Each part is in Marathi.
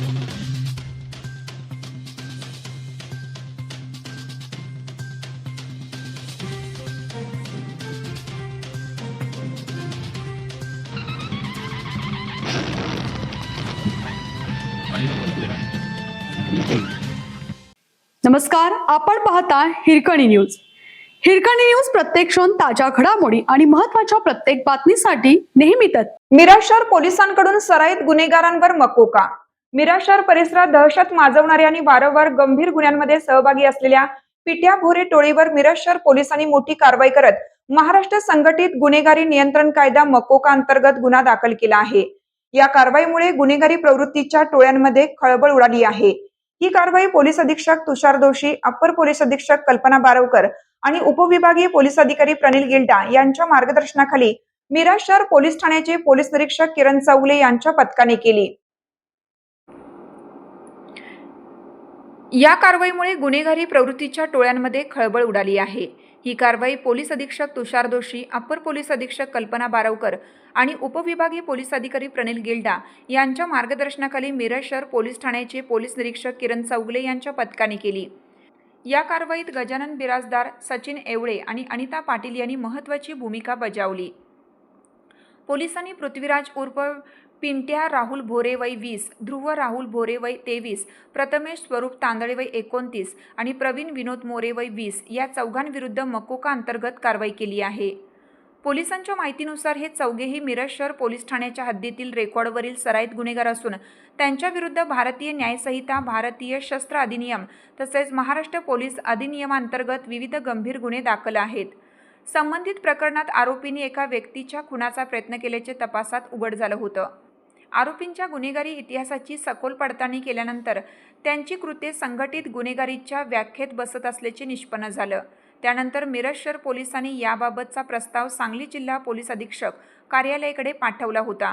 नमस्कार, आपण पाहता हिरकणी न्यूज. हिरकणी न्यूज प्रत्येक क्षण ताज्या घडामोडी आणि महत्त्वाच्या प्रत्येक बातमीसाठी नेहमीच. मिरज शहर पोलिसांकडून सराईत गुन्हेगारांवर मकोका. मिरज शहर परिसरात दहशत माजवणाऱ्या आणि वारंवार गंभीर गुन्ह्यांमध्ये सहभागी असलेल्या पिट्या भोरे टोळीवर मिरज शहर पोलिसांनी मोठी कारवाई करत महाराष्ट्र संघटित गुन्हेगारी नियंत्रण कायदा मकोका अंतर्गत गुन्हा दाखल केला आहे. या कारवाईमुळे गुन्हेगारी प्रवृत्तीच्या टोळ्यांमध्ये खळबळ उडाली आहे. ही कारवाई पोलीस अधीक्षक तुषार दोशी, अप्पर पोलीस अधीक्षक कल्पना बारवकर आणि उपविभागीय पोलीस अधिकारी प्रणिल गिल्डा यांच्या मार्गदर्शनाखाली मिरज शहर पोलीस ठाण्याचे पोलीस निरीक्षक किरण चौगले यांच्या पथकाने केली. या कारवाईमुळे गुन्हेगारी प्रवृत्तीच्या टोळ्यांमध्ये खळबळ उडाली आहे. ही कारवाई पोलीस अधीक्षक तुषार दोशी, अप्पर पोलीस अधीक्षक कल्पना बारवकर आणि उपविभागीय पोलीस अधिकारी प्रणिल गिल्डा यांच्या मार्गदर्शनाखाली मिरज शहर पोलीस ठाण्याचे पोलीस निरीक्षक किरण चौगले यांच्या पथकाने केली. या कारवाईत गजानन बिराजदार, सचिन एवळे आणि अनिता पाटील यांनी महत्त्वाची भूमिका बजावली. पोलिसांनी पृथ्वीराज उर्फ पिंट्या राहुल भोरे वय 20, ध्रुव राहुल भोरे वय 23, प्रथमेश स्वरूप तांदळे वय 29 आणि प्रवीण विनोद मोरे वय 20 या चौघांविरुद्ध मकोका अंतर्गत कारवाई केली आहे. पोलिसांच्या माहितीनुसार हे चौघेही मिरज शहर पोलीस ठाण्याच्या हद्दीतील रेकॉर्डवरील सराईत गुन्हेगार असून त्यांच्याविरुद्ध भारतीय न्यायसंहिता, भारतीय शस्त्र अधिनियम तसेच महाराष्ट्र पोलीस अधिनियमांतर्गत विविध गंभीर गुन्हे दाखल आहेत. संबंधित प्रकरणात आरोपींनी एका व्यक्तीच्या खुनाचा प्रयत्न केल्याचे तपासात उघड झालं होतं. आरोपींच्या गुन्हेगारी इतिहासाची सखोल पडताळणी केल्यानंतर त्यांची कृत्ये संघटित गुन्हेगारीच्या व्याख्येत बसत असल्याचे निष्पन्न झालं. त्यानंतर मिरज शहर पोलिसांनी याबाबतचा प्रस्ताव सांगली जिल्हा पोलीस अधीक्षक कार्यालयाकडे पाठवला होता.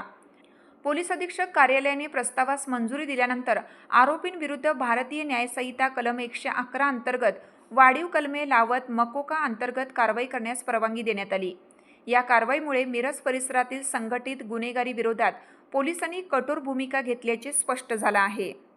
पोलीस अधीक्षक कार्यालयाने प्रस्तावास मंजुरी दिल्यानंतर आरोपींविरुद्ध भारतीय न्यायसंहिता कलम 111 अंतर्गत वाढीव कलमे लावत मकोका अंतर्गत कारवाई करण्यास परवानगी देण्यात आली. या कारवाईमुळे मिरज परिसरातील संघटित गुन्हेगारी विरोधात पोलिसांनी कठोर भूमिका घेतल्याचे स्पष्ट झालं आहे.